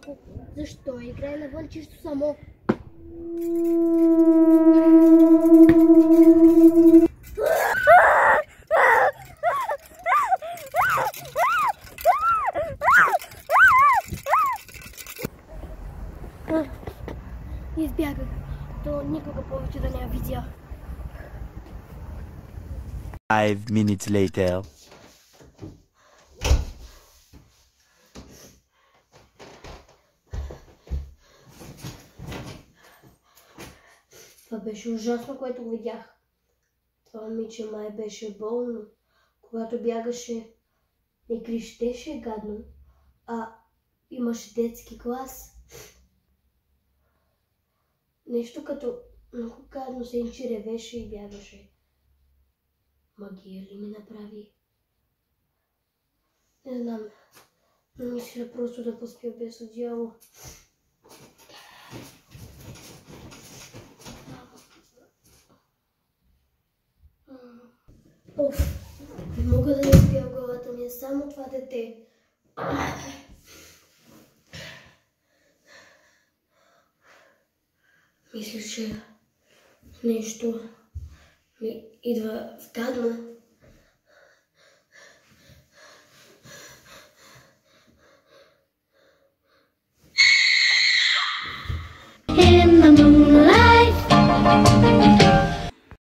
малко. Защо играе навън чисто само? Избягах. То никога повече да не я видя. 5 minutes later. Това беше ужасно, което го видях. Това момиче май беше болно. Когато бягаше, не крещеше гадно, а имаше детски глас. Нещо като много гадно сенче ревеше и бягаше. Магия ли ми направи? Не знам. Мисля просто да поспя без одеяло. Оф, не мога да не спя в главата ми, само това дете. Мисля, че нещо ми идва в гадно.